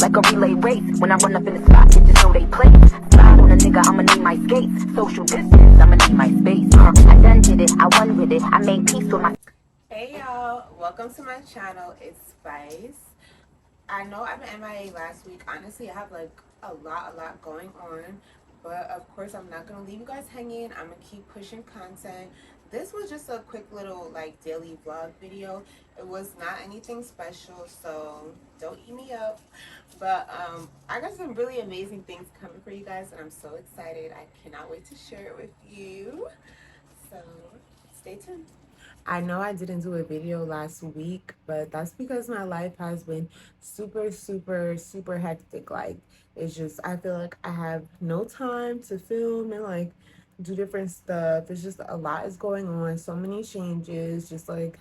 like a relay race. When I run up in the spot, bitches know they place. Slide on a nigga, I'ma need my skates. Social distance, I'ma need my space. I done did it, I won with it. I made peace with my... Hey y'all, welcome to my channel. It's Spice. I know I've been MIA last week. Honestly, I have like a lot going on. But of course, I'm not going to leave you guys hanging. I'm going to keep pushing content. This was just a quick little like daily vlog video. It was not anything special, so don't eat me up. But I got some really amazing things coming for you guys, and I'm so excited. I cannot wait to share it with you. So stay tuned. I know I didn't do a video last week, but that's because my life has been super hectic. Like, it's just, I feel like I have no time to film and like do different stuff. It's just a lot is going on, so many changes, just like,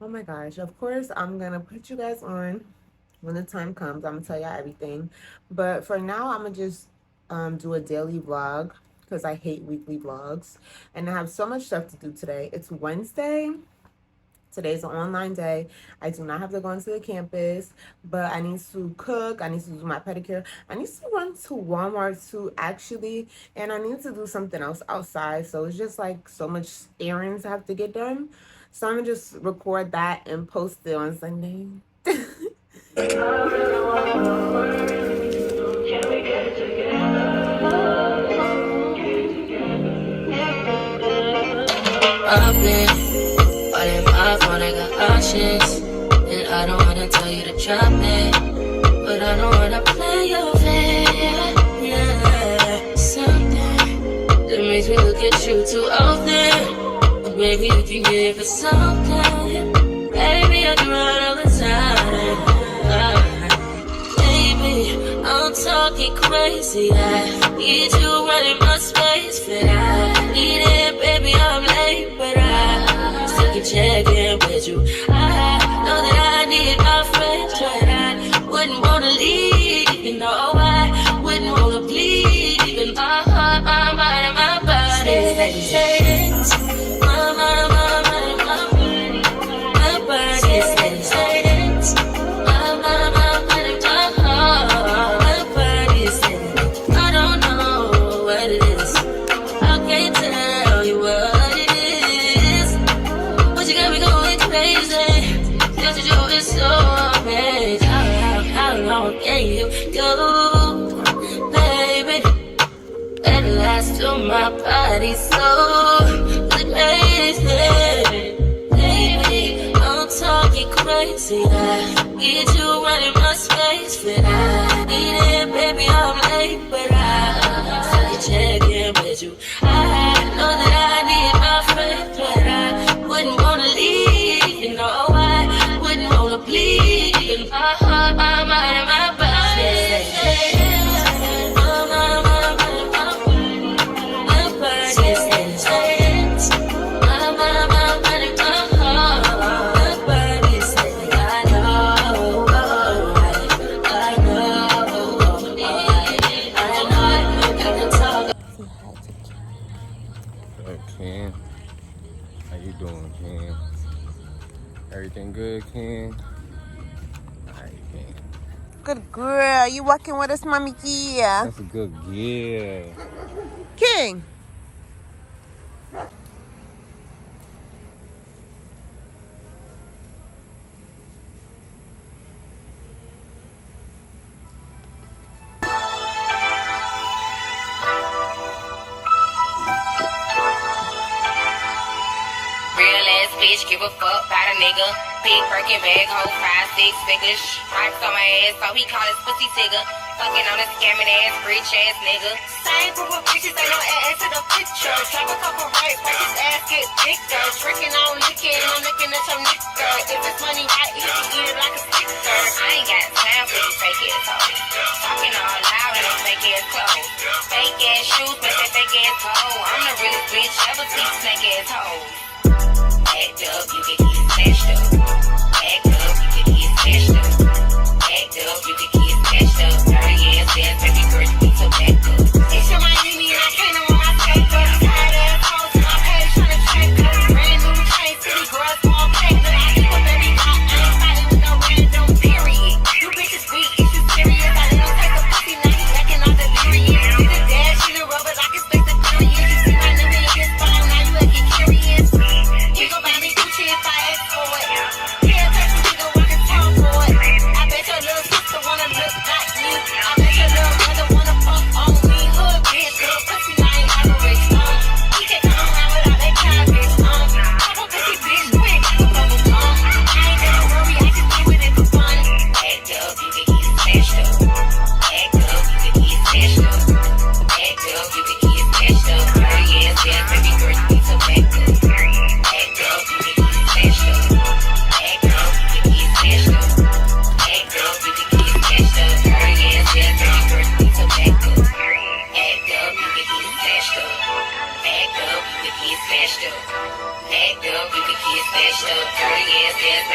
oh my gosh. Of course, I'm gonna put you guys on when the time comes. I'm gonna tell y'all everything, but for now, I'm gonna just do a daily vlog because I hate weekly vlogs, and I have so much stuff to do today. It's Wednesday. Today's an online day. I do not have to go into the campus, but I need to cook. I need to do my pedicure. I need to run to Walmart too, actually, and I need to do something else outside. So it's just like so much errands I have to get done. So I'm gonna just record that and post it on Sunday. I've been all in my phone, I got options, and I don't wanna tell you to drop it, but I don't wanna play your fair. Yeah, something that makes me look at you too often. But maybe you can give it something. Baby, I can run all the time. Baby, I'm talking crazy. I need you running my space, but I need it, baby. I'm late, but I still can check in with you. I know that I need my friends, but I wouldn't wanna leave. You know, I wouldn't wanna bleed. Even my heart, my mind, and my body. My mind, my mind, my body. My body says it. My mind, my mind, and my heart. My body says I don't know what it is. I can't tell you what it is. But you got me going crazy. Just to do it so amazing. How long can you go, baby? At last to my body so amazing. Baby, I'm talking crazy. I need you running my space, but I need it, baby. I'm late, but I still check in with you. I know that I need my friends, but I wouldn't wanna leave. You know, I wouldn't wanna bleed. Even my heart, my mind, and my body. Ken, how you doing, Ken? Everything good, Ken? Alright, Ken. Good girl. You walking with us, mommy? Yeah. That's a good yeah. King. Bitch, give a fuck about a nigga. Big Birkin bag, hold 5, 6 figures. Stripes on my ass, so he call his pussy tigger. Fucking on a scamming ass, rich ass nigga. Same group of bitches, ain't no ass to the picture. Drop a couple right, but his ass get thicker. Drinking on licking, I'm looking at your nigga. If it's money, I eat it like a sticker. I ain't got time for these fake ass hoes. Talking all loud in them fake ass clothes. Fake ass shoes, make that fake ass hoe. I'm the realest bitch ever see snake ass hoes. Act up, you can get snatched up. Act up, you can get snatched up. Act up, you can get snatched up. Dirty ass ass, baby girl, you need to back up. It's your Miami and I can't know when I take up. Tired ass hoes in my page trying to check up. Brand new chain, city girls, small pack. But I keep a baby hot, I ain't fighting with no random period. You bitches weak, it's just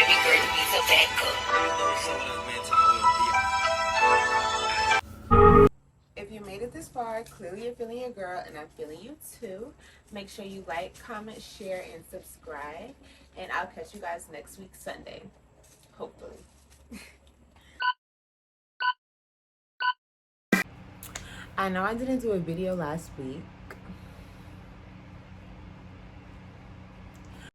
baby girl, you need to back up. If you made it this far, clearly you're feeling your girl, and I'm feeling you too. Make sure you like, comment, share, and subscribe. And I'll catch you guys next week, Sunday. Hopefully. I know I didn't do a video last week,